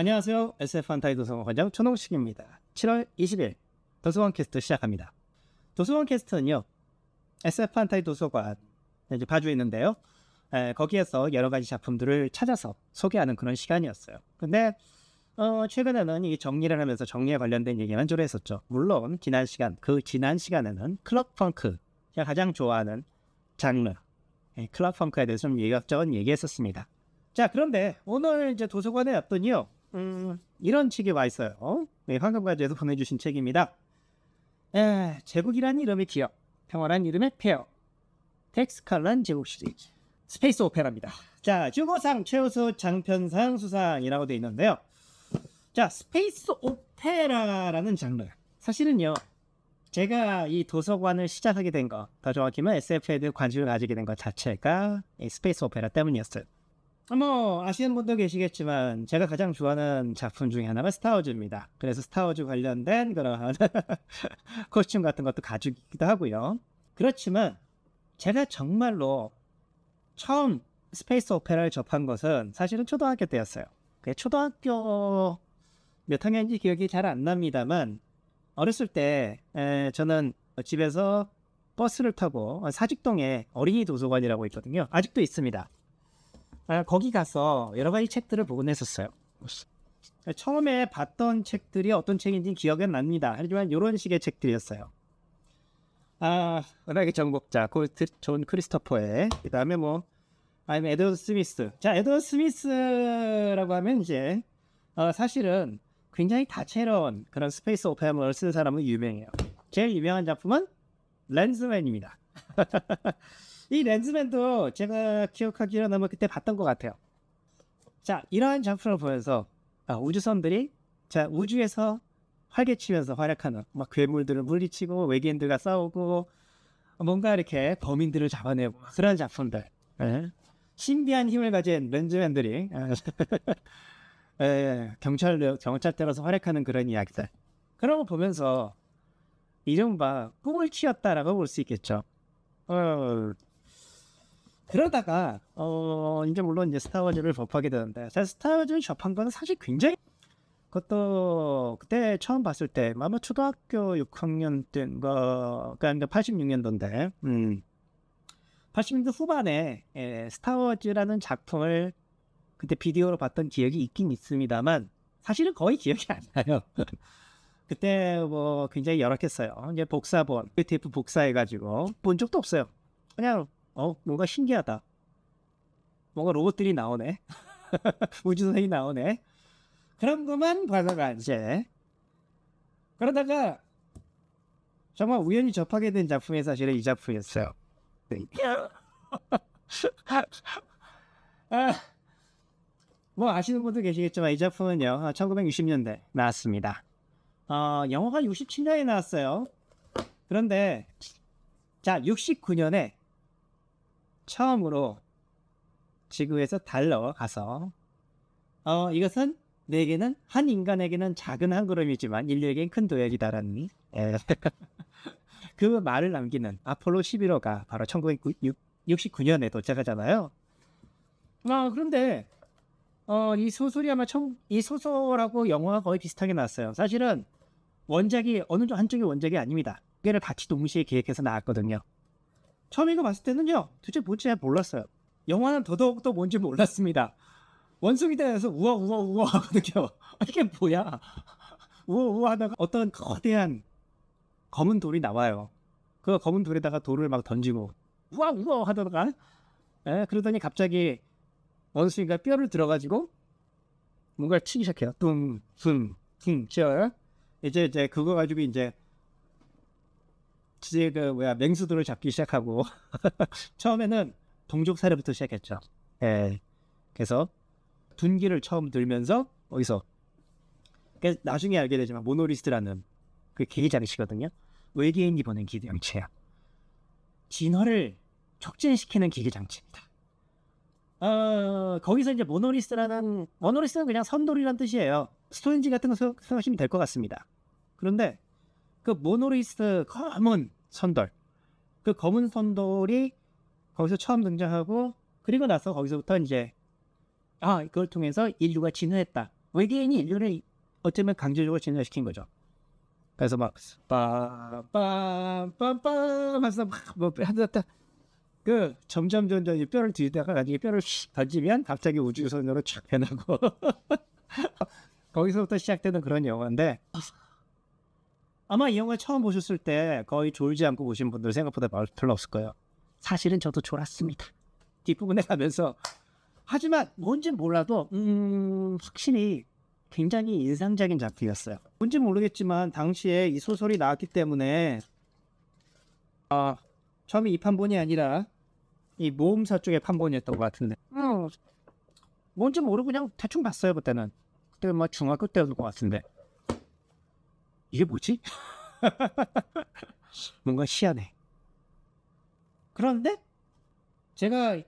안녕하세요. SF한타이 도서관 관장 천홍식입니다. 7월 20일 도서관 캐스트 시작합니다. 도서관 캐스트는요, SF한타이 도서관 이제 파주에 있는데요. 거기에서 여러 가지 작품들을 찾아서 소개하는 그런 시간이었어요. 근데 최근에는 이 정리를 하면서 정리에 관련된 얘기만 주로 했었죠. 물론 지난 시간에는 클럽 펑크, 제가 가장 좋아하는 장르 클럽 펑크에 대해서 좀 이것저것 얘기했었습니다. 자, 그런데 오늘 이제 도서관에 왔더니요, 이런 책이 와 있어요. 황금가지에서 보내주신 책입니다. 제국이란 이름의 기억, 평화란 이름의 폐허, 텍스칼란 제국 시리즈, 스페이스 오페라입니다. 자, 주고상 최우수 장편상 수상이라고 되어 있는데요. 자, 스페이스 오페라라는 장르, 사실은요, 제가 이 도서관을 시작하게 된 거, 더 정확히는 SF에 대해 관심을 가지게 된 것 자체가 이 스페이스 오페라 때문이었어요. 뭐 아시는 분도 계시겠지만 제가 가장 좋아하는 작품 중에 하나가 스타워즈입니다. 그래서 스타워즈 관련된 그런 코스튬 같은 것도 가지고 있기도 하고요. 그렇지만 제가 정말로 처음 스페이스 오페라를 접한 것은 사실은 초등학교 때였어요. 초등학교 몇 학년인지 기억이 잘 안 납니다만, 어렸을 때 저는 집에서 버스를 타고 사직동에 어린이 도서관이라고 있거든요. 아직도 있습니다. 거기 가서 여러 가지 책들을 보곤 했었어요. 처음에 봤던 책들이 어떤 책인지 기억이 안 납니다. 하지만 이런 식의 책들이었어요. 은하계 정복자, 존 크리스토퍼의, 그 다음에 아니면 에드워드 스미스. 자, 에드워드 스미스라고 하면 이제 사실은 굉장히 다채로운 그런 스페이스 오페라를 쓴 사람은 유명해요. 제일 유명한 작품은 랜즈맨입니다. 이 랜즈맨도 제가 기억하기로는 아마 그때 봤던 것 같아요. 자, 이러한 작품을 보면서 우주선들이 우주에서 활개치면서 활약하는 괴물들을 물리치고 외계인들과 싸우고 뭔가 이렇게 범인들을 잡아내고 그런 작품들, 신비한 힘을 가진 랜즈맨들이 경찰대로서 활약하는 그런 이야기들, 그런 거 보면서 이른바 꿈을 키웠다라고 볼 수 있겠죠. 그러다가 이제 물론 이제 스타워즈를 접하게 되는데, 사실 스타워즈를 접한 거는 사실 굉장히, 그것도 그때 처음 봤을 때 아마 초등학교 6학년 때인가, 그러니까 86년도인데 80년대 후반에 스타워즈라는 작품을 그때 비디오로 봤던 기억이 있긴 있습니다만 사실은 거의 기억이 안 나요. 그때 굉장히 열악했어요. 이제 TF 복사해가지고 본 적도 없어요. 그냥 뭔가 신기하다, 뭔가 로봇들이 나오네, 우주선이 나오네, 그런 것만 봐다가 이제 그러다가 정말 우연히 접하게 된 작품이 사실은 이 작품이었어요. 아시는 분도 계시겠지만 이 작품은요, 1960년대 나왔습니다. 영화가 67년에 나왔어요. 그런데 자, 69년에 처음으로 지구에서 달러 가서 이것은 내게는, 한 인간에게는 작은 한 걸음이지만 인류에겐 큰 도약이다라는 그 말을 남기는 아폴로 11호가 바로 1969년에 도착하잖아요. 그런데 이 소설이 아마 이 소설하고 영화가 거의 비슷하게 나왔어요. 사실은 원작이 어느 한쪽의 원작이 아닙니다. 두 개를 같이 동시에 기획해서 나왔거든요. 처음 이거 봤을 때는요, 도대체 뭔지 잘 몰랐어요. 영화는 더더욱더 뭔지 몰랐습니다. 원숭이 대에서 우와 하거든요. 이게 뭐야? 우와 하다가 어떤 거대한 검은 돌이 나와요. 그 검은 돌에다가 돌을 막 던지고 우와 하다가 그러더니 갑자기 원숭이가 뼈를 들어가지고 뭔가를 치기 시작해요. 퉁퉁퉁 치어요. 이제 그거 가지고 이제 맹수들을 잡기 시작하고 처음에는 동족 살해부터 시작했죠. 그래서 둔기를 처음 들면서 어디서, 나중에 알게 되지만 모노리스트라는 그 기계 장치거든요. 외계인이 보낸 기계 장치야. 진화를 촉진시키는 기계 장치입니다. 거기서 이제 모노리스트는 그냥 선돌이란 뜻이에요. 스톤지 같은 거 생각하시면 될 것 같습니다. 그런데 그 모노리스트 검은 선돌, 그 검은 선돌이 거기서 처음 등장하고, 그리고 나서 거기서부터 이제 그걸 통해서 인류가 진화했다, 외계인이 인류를 어쩌면 강제적으로 진화시킨 거죠. 그래서 막 빰빰빰빰 하면서 막뭐 하다 그 점점 이 뼈를 뒤에다가 나중에 뼈를 휙 던지면 갑자기 우주선으로 촥 변하고 거기서부터 시작되는 그런 영화인데 아마 이 영화 처음 보셨을 때 거의 졸지 않고 보신 분들 생각보다 별로 없을 거예요. 사실은 저도 졸았습니다. 뒷부분에 가면서 하지만 뭔진 몰라도 확실히 굉장히 인상적인 작품이었어요. 뭔지 모르겠지만 당시에 이 소설이 나왔기 때문에 처음에 이 판본이 아니라 이 모험사 쪽의 판본이었던 것 같은데 뭔지 모르고 그냥 대충 봤어요. 그때는 그때 뭐 중학교 때였던 것 같은데 이게 뭐지? 뭔가 희한해. 그런데 제가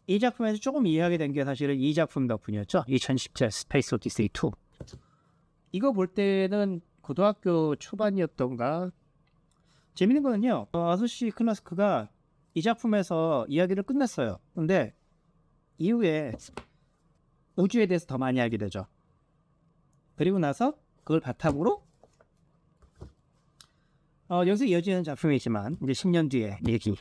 이 작품에서 조금 이해하게 된 게 사실은 이 작품 덕분이었죠. 2017 스페이스 오디세이 2. 이거 볼 때는 고등학교 초반이었던가. 재밌는 거는요. 아소시 클라스크가 이 작품에서 이야기를 끝냈어요. 근데 이후에 우주에 대해서 더 많이 알게 되죠. 그리고 나서 그걸 바탕으로 여기서 이어지는 작품이지만 이제 10년 뒤에 얘기.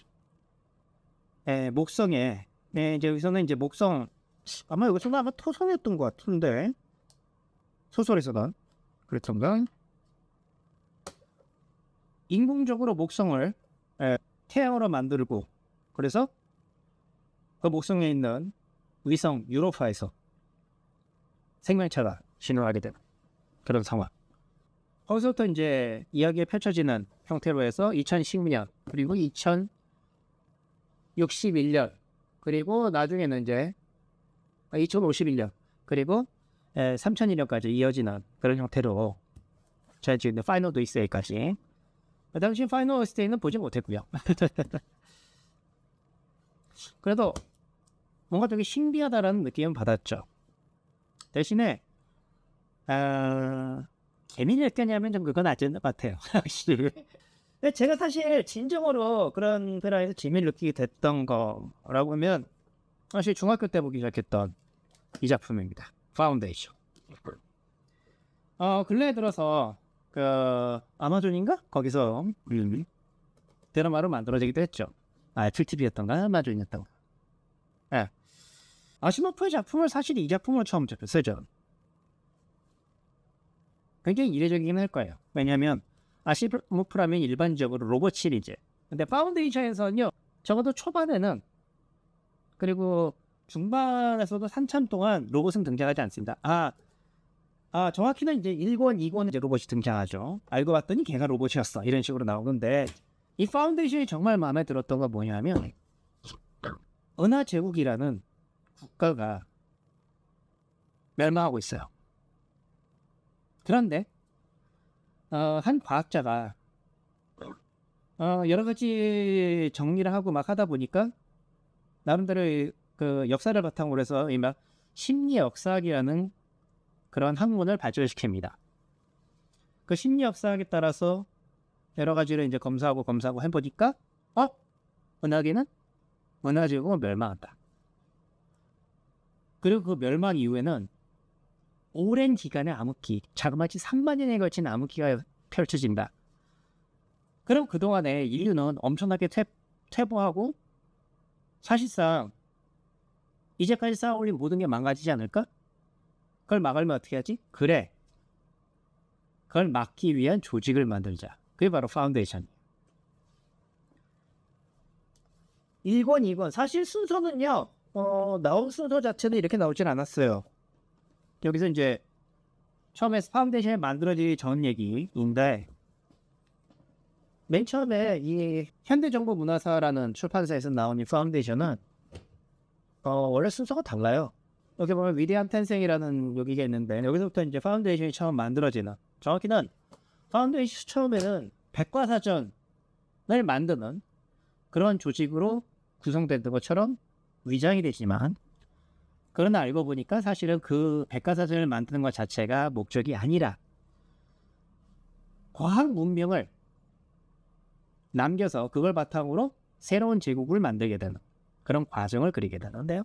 목성에 이제 여기서는 이제 목성 아마 여기서는 아마 토성이었던 것 같은데 소설에서는 그랬던가 인공적으로 목성을 태양으로 만들고 그래서 그 목성에 있는 위성 유로파에서 생명체가 진화하게 되는 그런 상황. 거기서부터 이제 이야기가 펼쳐지는 형태로 해서 2010년 그리고 2061년 그리고 나중에는 이제 2051년 그리고 3001년까지 이어지는 그런 형태로 제가 지금 파이널 오디세이까지 당시 파이널 오디세이는 보지 못했고요. 그래도 뭔가 되게 신비하다라는 느낌은 받았죠. 대신에 재미를 느꼈냐면 좀 그건 아닌 것 같아요. 근데 제가 사실 진정으로 그런 드라마에서 재미를 느끼게 됐던 거라고 하면 사실 중학교 때 보기 시작했던 이 작품입니다. 파운데이션. 근래에 들어서 그 아마존인가? 거기서 드라마로 만들어지기도 했죠. 애플 TV였던가 아마존이었던가. 아시모프의 작품을 사실 이 작품으로 처음 접했어요. 굉장히 이례적이긴 할 거예요. 왜냐하면 아시모프라면 일반적으로 로봇 시리즈. 근데 파운데이션에서는요. 적어도 초반에는 그리고 중반에서도 한참 동안 로봇은 등장하지 않습니다. 정확히는 이제 1권, 2권 이제 로봇이 등장하죠. 알고 봤더니 걔가 로봇이었어. 이런 식으로 나오는데 이 파운데이션이 정말 마음에 들었던 건 뭐냐면 은하제국이라는 국가가 멸망하고 있어요. 그런데 한 과학자가 여러 가지 정리를 하고 막 하다 보니까 나름대로 그 역사를 바탕으로 해서 이막 심리 역사학이라는 그런 학문을 발전시킵니다. 그 심리 역사학에 따라서 여러 가지를 이제 검사하고 해보니까 은하제국은 멸망한다. 그리고 그 멸망 이후에는 오랜 기간의 암흑기, 자그마치 3만 년에 걸친 암흑기가 펼쳐진다. 그럼 그동안에 인류는 엄청나게 퇴보하고 사실상 이제까지 쌓아올린 모든 게 망가지지 않을까? 그걸 막으려면 어떻게 하지? 그래. 그걸 막기 위한 조직을 만들자. 그게 바로 파운데이션. 1권, 2권. 사실 순서는요. 나온 순서 자체는 이렇게 나오진 않았어요. 여기서 이제 처음에 파운데이션이 만들어지기 전 얘기인데 맨 처음에 이 현대정보문화사라는 출판사에서 나온 이 파운데이션은 원래 순서가 달라요. 여기 보면 위대한 탄생이라는 여기가 있는데 여기서부터 이제 파운데이션이 처음 만들어지는 정확히는 파운데이션 처음에는 백과사전을 만드는 그런 조직으로 구성된 것처럼 위장이 되지만 그러나 알고 보니까 사실은 그 백과사전을 만드는 것 자체가 목적이 아니라 과학 문명을 남겨서 그걸 바탕으로 새로운 제국을 만들게 되는 그런 과정을 그리게 되는데요.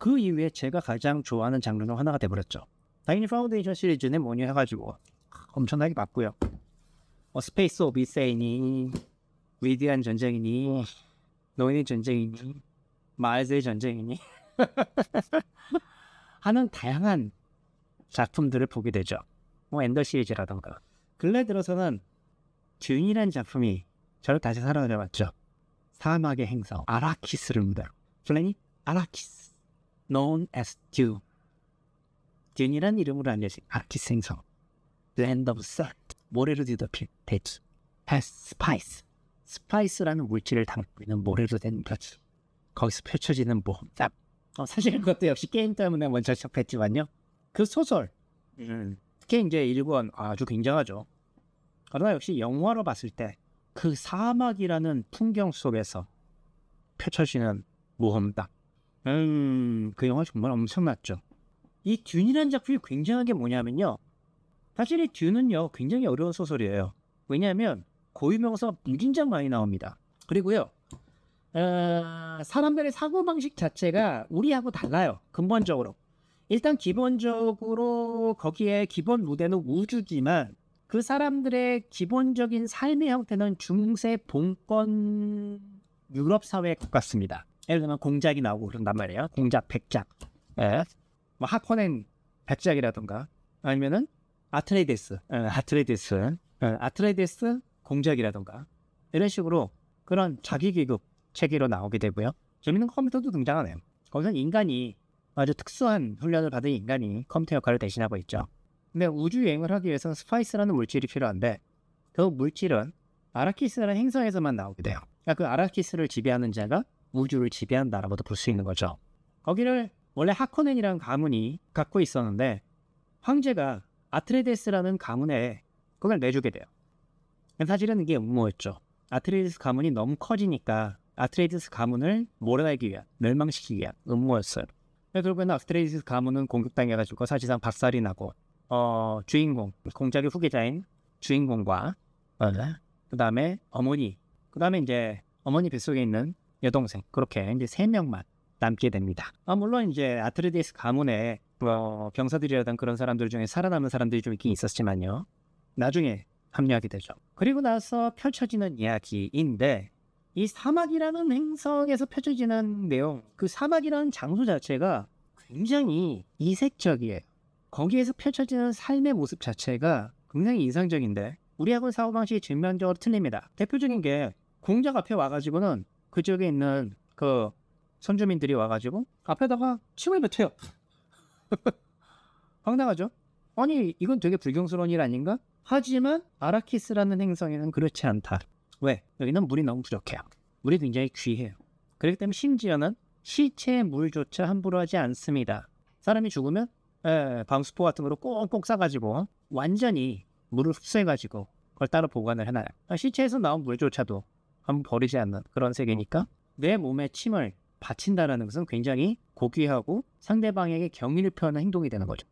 그 이후에 제가 가장 좋아하는 장르 중 하나가 돼버렸죠. 당연히 파운데이션 시리즈는 뭐니 해가지고 엄청나게 봤고요. 스페이스 오비세이니, 위대한 전쟁이니, 노인의 전쟁이니, 마일즈의 전쟁이니 하는 다양한 작품들을 보게 되죠. 엔더 시리즈라던가. 근래 들어서는 듄이라는 작품이 저를 다시 사랑해왔죠. 사막의 행성 아라키스를 무대로. 플래닛 아라키스, known as Dune. 듄이라는 이름으로 알려진 아라키스 행성. Land of Sun, 모래로 뒤덮인 대지. 스파이스, 스파이스라는 물질을 담고 있는 모래로 된 벽. 거기서 펼쳐지는 모험. 사실 그것도 역시 게임 때문에 먼저 접했지만요. 그 소설, 특히 이제 1권 아주 굉장하죠. 그러나 역시 영화로 봤을 때 그 사막이라는 풍경 속에서 펼쳐지는 모험담. 그 영화 정말 엄청났죠. 이 듄이라는 작품이 굉장한 게 뭐냐면요. 사실 이 듄은요 굉장히 어려운 소설이에요. 왜냐하면 고유명사 무진장 많이 나옵니다. 그리고요 사람들의 사고방식 자체가 우리하고 달라요. 근본적으로. 일단 기본적으로 거기에 기본 무대는 우주지만 그 사람들의 기본적인 삶의 형태는 중세 봉건 유럽 사회에 가깝습니다. 예를 들면 공작이 나오고 그런단 말이에요. 공작, 백작, 뭐 하코넨 백작이라던가 아니면은 아트레이데스 공작이라던가 이런 식으로 그런 자기 계급 체계로 나오게 되고요. 재밌는 컴퓨터도 등장하네요. 거기서 인간이 아주 특수한 훈련을 받은 인간이 컴퓨터 역할을 대신하고 있죠. 근데 우주 여행을 하기 위해서는 스파이스라는 물질이 필요한데 그 물질은 아라키스라는 행성에서만 나오게 돼요. 그러니까 그 아라키스를 지배하는 자가 우주를 지배한다라고도 볼 수 있는 거죠. 거기를 원래 하코넨이라는 가문이 갖고 있었는데 황제가 아트레이데스라는 가문에 그걸 내주게 돼요. 사실은 이게 음모였죠. 아트레이데스 가문이 너무 커지니까 아트레이데스 가문을 몰아내기 위한, 멸망시키기 위한 음모였어요. 결국에는 아트레이데스 가문은 공격당해가지고 사실상 박살이 나고 주인공, 공작의 후계자인 주인공과 그 다음에 어머니, 그 다음에 이제 어머니 뱃속에 있는 여동생, 그렇게 이제 3명만 남게 됩니다. 물론 이제 아트레이데스 가문에 병사들이라든 그런 사람들 중에 살아남은 사람들이 좀 있긴 있었지만요. 나중에 합류하게 되죠. 그리고 나서 펼쳐지는 이야기인데 이 사막이라는 행성에서 펼쳐지는 내용, 그 사막이라는 장소 자체가 굉장히 이색적이에요. 거기에서 펼쳐지는 삶의 모습 자체가 굉장히 인상적인데 우리하고는 사고방식이 전면적으로 틀립니다. 대표적인 게 공작 앞에 와가지고는 그쪽에 있는 그 선주민들이 와가지고 앞에다가 침을 뱉어요. 황당하죠? 아니 이건 되게 불경스러운 일 아닌가? 하지만 아라키스라는 행성에는 그렇지 않다. 왜? 여기는 물이 너무 부족해요. 물이 굉장히 귀해요. 그렇기 때문에 심지어는 시체의 물조차 함부로 하지 않습니다. 사람이 죽으면 방수포 같은 거로 꽁꽁 싸가지고 완전히 물을 흡수해가지고 그걸 따로 보관을 해놔요. 시체에서 나온 물조차도 한번 버리지 않는 그런 세계니까 내 몸에 침을 바친다라는 것은 굉장히 고귀하고 상대방에게 경의를 표하는 행동이 되는 거죠.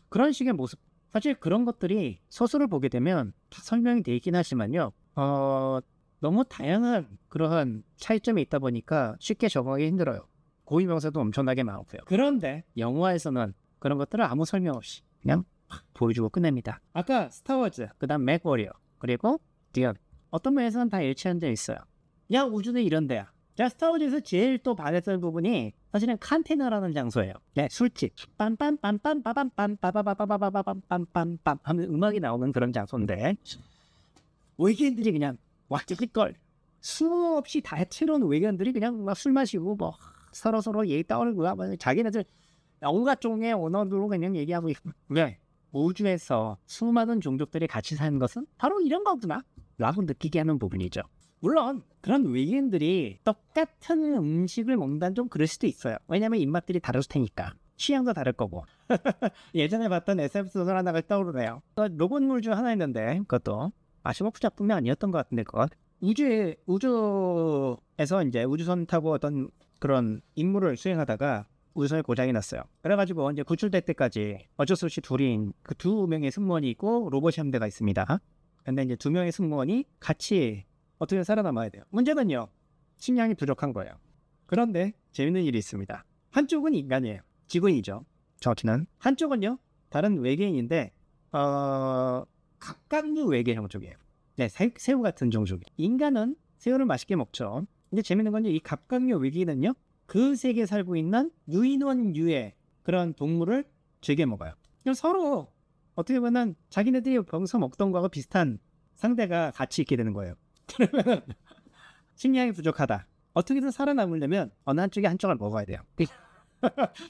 그런 식의 모습. 사실 그런 것들이 소설을 보게 되면 다 설명이 돼 있긴 하지만요. 너무 다양한 그러한 차이점이 있다 보니까 쉽게 적응하기 힘들어요. 고유명사도 엄청나게 많고요. 그런데 영화에서는 그런 것들을 아무 설명 없이 그냥 보여주고 끝냅니다. 아까 스타워즈, 그 다음 맥워리어, 그리고 듀언. 어떤 면에서는 다 일치한데 있어요. 야, 우주는 이런 데야. 자, 스타워즈에서 제일 또 반했던 부분이 사실은 칸테나라는 장소예요. 네, 술집. 빰빰빰빰빰빰빰빰빰빰빰빰빰빰빰 하면 음악이 나오는 그런 장소인데 외계인들이 그냥 왁지껄 수없이 다채로운 외계인들이 그냥 막 술 마시고 뭐 서로 얘기 떠올리고 자기네들 온갖 종의 언어로 그냥 얘기하고 있고. 왜? 우주에서 수많은 종족들이 같이 사는 것은 바로 이런 거구나 라고 느끼게 하는 부분이죠. 물론 그런 외계인들이 똑같은 음식을 먹는다는 좀 그럴 수도 있어요. 왜냐면 입맛들이 다를 테니까. 취향도 다를 거고. 예전에 봤던 SF 소설 하나가 떠오르네요. 로봇물 중 하나였는데 그것도 아시모프 작품이 아니었던 것 같은데 그것. 우주에서 이제 우주선 타고 어떤 그런 임무를 수행하다가 우주선이 고장이 났어요. 그래가지고 이제 구출될 때까지 어쩔 수 없이 둘인 그 2명의 승무원이 있고 로봇이 한 대가 있습니다. 근데 이제 2명의 승무원이 같이 어떻게 살아남아야 돼요. 문제는요, 식량이 부족한 거예요. 그런데 재밌는 일이 있습니다. 한쪽은 인간이에요. 지구인이죠. 정확히는 한쪽은요 다른 외계인인데 갑각류 외계형 쪽이에요. 네, 새우 같은 종족이에요. 인간은 새우를 맛있게 먹죠. 근데 재밌는 건요, 이 갑각류 외계인은요 그 세계에 살고 있는 유인원류의 그런 동물을 즐겨 먹어요. 그럼 서로 어떻게 보면 자기네들이 평소 먹던 거하고 비슷한 상대가 같이 있게 되는 거예요. 그러면 식량이 부족하다. 어떻게든 살아남으려면 어느 한쪽이 한쪽을 먹어야 돼요.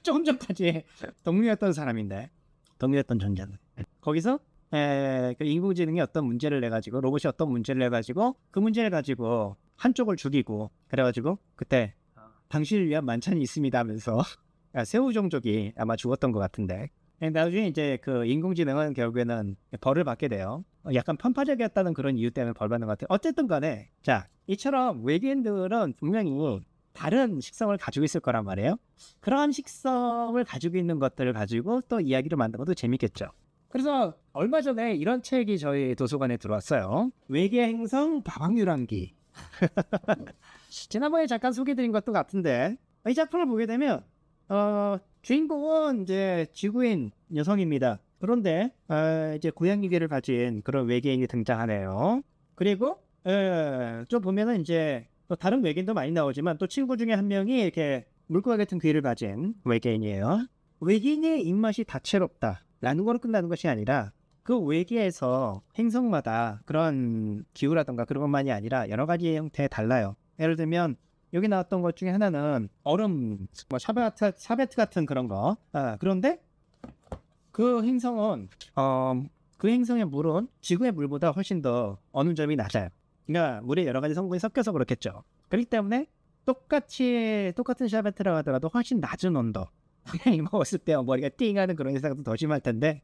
조금 전까지 동료였던 사람인데, 동료였던 존재는 거기서 그 인공지능이 어떤 문제를 내가지고, 로봇이 어떤 문제를 내가지고 그 문제를 가지고 한쪽을 죽이고, 그래가지고 그때 당신을 위한 만찬이 있습니다 하면서 새우 종족이 아마 죽었던 것 같은데, 나중에 이제 그 인공지능은 결국에는 벌을 받게 돼요. 약간 편파적이었다는 그런 이유 때문에 벌 받는 것 같아요. 어쨌든 간에 자, 이처럼 외계인들은 분명히 다른 식성을 가지고 있을 거란 말이에요. 그러한 식성을 가지고 있는 것들을 가지고 또 이야기를 만든 것도 재밌겠죠. 그래서 얼마 전에 이런 책이 저희 도서관에 들어왔어요. 외계 행성 다방유랑기. 지난번에 잠깐 소개드린 것도 같은데, 이 작품을 보게 되면 주인공은 이제 지구인 여성입니다. 그런데 이제 고양이귀를 가진 그런 외계인이 등장하네요. 그리고 좀 보면은 이제 또 다른 외계인도 많이 나오지만 또 친구 중에 한 명이 이렇게 물고기 같은 귀를 가진 외계인이에요. 외계인의 입맛이 다채롭다라는 거로 끝나는 것이 아니라 그 외계에서 행성마다 그런 기후라던가 그런 것만이 아니라 여러 가지 형태에 달라요. 예를 들면 여기 나왔던 것 중에 하나는 얼음, 뭐 샤베트 같은 그런 거. 그런데 그 행성은 그 행성의 물은 지구의 물보다 훨씬 더 어느 점이 낮아요. 그러니까 물에 여러 가지 성분이 섞여서 그렇겠죠. 그렇기 때문에 똑같은 샤베트라고 하더라도 훨씬 낮은 온도. 그냥 먹었을 때 머리가 띵하는 그런 현상도 더 심할 텐데,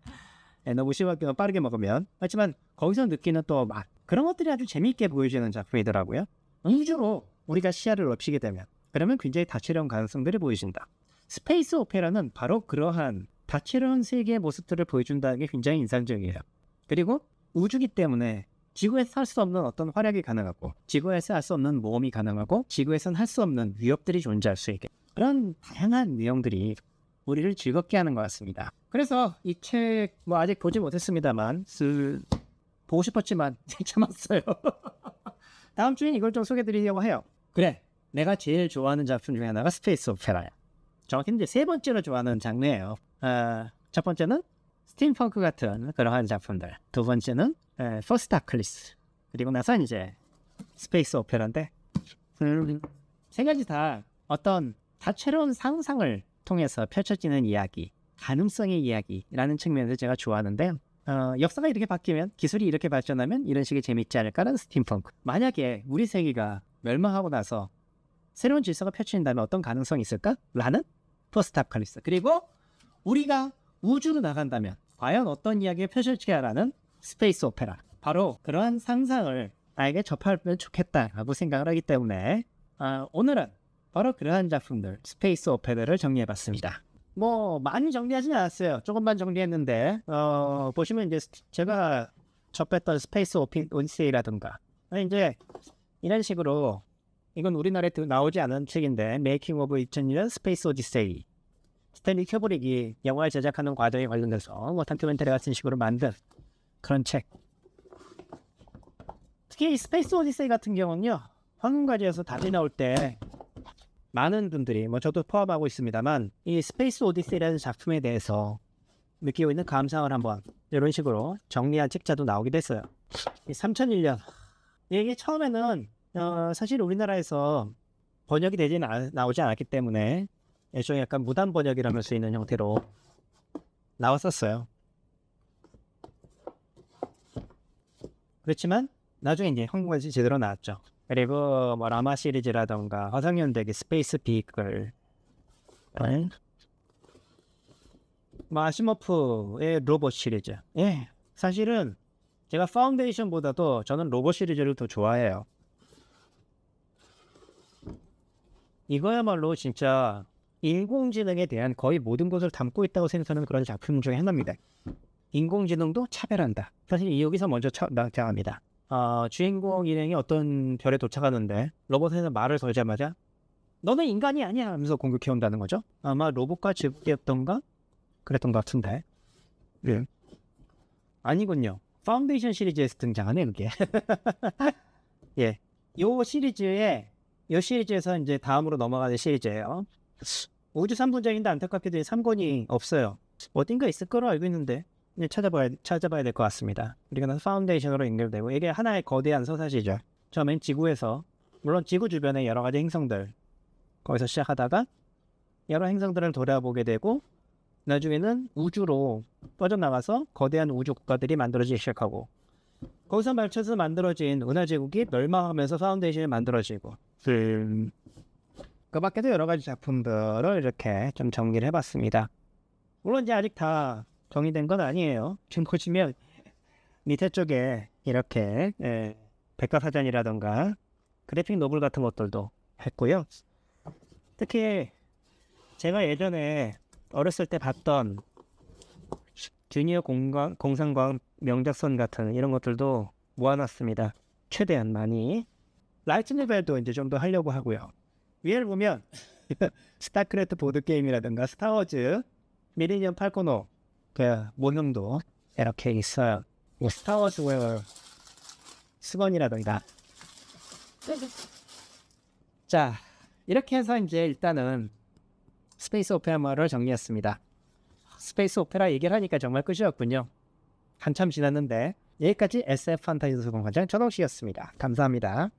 너무 심하게 빠르게 먹으면. 하지만 거기서 느끼는 또 맛, 그런 것들이 아주 재미있게 보여지는 작품이더라고요. 우주로 우리가 시야를 넓히게 되면 그러면 굉장히 다채로운 가능성들이 보여진다. 스페이스 오페라는 바로 그러한 다채로운 세계의 모습들을 보여준다는 게 굉장히 인상적이에요. 그리고 우주기 때문에 지구에서 할 수 없는 어떤 활약이 가능하고, 지구에서 할 수 없는 모험이 가능하고, 지구에서는 할 수 없는 위협들이 존재할 수 있게, 그런 다양한 내용들이 우리를 즐겁게 하는 것 같습니다. 그래서 이 책 뭐 아직 보지 못했습니다만 보고 싶었지만 참았어요. 다음 주엔 이걸 좀 소개해드리려고 해요. 그래, 내가 제일 좋아하는 작품 중에 하나가 스페이스 오페라야. 정확히 이제 세 번째로 좋아하는 장르예요. 첫 번째는 스팀펑크 같은 그러한 작품들, 두 번째는 퍼스트 아클리스, 그리고 나서 이제 스페이스 오페라인데, 세 가지 다 어떤 다채로운 상상을 통해서 펼쳐지는 이야기, 가능성의 이야기라는 측면에서 제가 좋아하는데, 역사가 이렇게 바뀌면, 기술이 이렇게 발전하면 이런 식의 재밌지 않을까라는 스팀펑크. 만약에 우리 세계가 멸망하고 나서 새로운 질서가 펼쳐진다면 어떤 가능성이 있을까? 라는 퍼스트 아칼리스. 그리고 우리가 우주로 나간다면 과연 어떤 이야기가 펼쳐질까라는 스페이스 오페라. 바로 그러한 상상을 나에게 접하면 좋겠다라고 생각을 하기 때문에 오늘은 바로 그러한 작품들, 스페이스 오페라를 정리해봤습니다. 뭐 많이 정리하지는 않았어요. 조금만 정리했는데 보시면 이제 제가 접했던 스페이스 오디세이라든가, 이제 이런 식으로, 이건 우리나라에 나오지 않은 책인데, 메이킹 오브 2001년 스페이스 오디세이, 스탠리 큐브릭이 영화를 제작하는 과정에 관련돼서 뭐 다큐멘터리 같은 식으로 만든 그런 책. 특히 이 스페이스 오디세이 같은 경우는요, 황금과제에서 다시 나올 때 많은 분들이, 뭐 저도 포함하고 있습니다만, 이 스페이스 오디세이라는 작품에 대해서 느끼고 있는 감상을 한번 이런 식으로 정리한 책자도 나오기도 했어요. 3001년, 이게 처음에는 사실 우리나라에서 번역이 나오지 않았기 때문에 일종의 약간 무단 번역이라고 할 수 있는 형태로 나왔었어요. 그렇지만 나중에 이제 한국에서 제대로 나왔죠. 그리고 뭐 라마 시리즈라던가 화성연대기 스페이스 비글, 뭐 아시모프의 로봇 시리즈. 사실은 제가 파운데이션보다도 저는 로봇 시리즈를 더 좋아해요. 이거야말로 진짜 인공지능에 대한 거의 모든 것을 담고 있다고 생각하는 그런 작품 중에 하나입니다. 인공지능도 차별한다. 사실 여기서 먼저 등장합니다. 주인공 일행이 어떤 별에 도착하는데 로봇에서 말을 걸자마자 너는 인간이 아니야 하면서 공격해 온다는 거죠. 아마 로봇과 즈부기였던가 그랬던 것 같은데. 예. 아니군요. 파운데이션 시리즈에서 등장하네 그게. 예. 요 시리즈에서 이제 다음으로 넘어가는 시리즈예요. 우주 3분쟁인데 안타깝게도 3권이 없어요. 어딘가 있을 거로 알고 있는데 찾아봐야 될 것 같습니다. 우리가 파운데이션으로 연결되고 이게 하나의 거대한 서사시죠. 처음엔 지구에서 물론 지구 주변의 여러 가지 행성들 거기서 시작하다가 여러 행성들을 돌아보게 되고 나중에는 우주로 뻗어나가서 거대한 우주 국가들이 만들어지기 시작하고 거기서 맞춰서 만들어진 은하제국이 멸망하면서 파운데이션이 만들어지고 그 밖에도 여러 가지 작품들을 이렇게 좀 정리를 해봤습니다. 물론 이제 아직 다 정리된 건 아니에요. 지금 보시면 밑에 쪽에 이렇게 백과사전이라던가 그래픽 노블 같은 것들도 했고요. 특히 제가 예전에 어렸을 때 봤던 주니어 공상과학 명작선 같은 이런 것들도 모아놨습니다. 최대한 많이. 라이트 노벨도 이제 좀 더 하려고 하고요. 위에를 보면 스타크래프트 보드게임이라든가 스타워즈 미리니엄 팔코노 그 모형도 이렇게 있어요. 스타워즈 웨어 수건이라든가. 자, 이렇게 해서 이제 일단은 스페이스 오페라를 정리했습니다. 스페이스 오페라 얘기를 하니까 정말 끝이 없군요. 한참 지났는데 여기까지 SF 판타지 소설공간장 전홍씨였습니다. 감사합니다.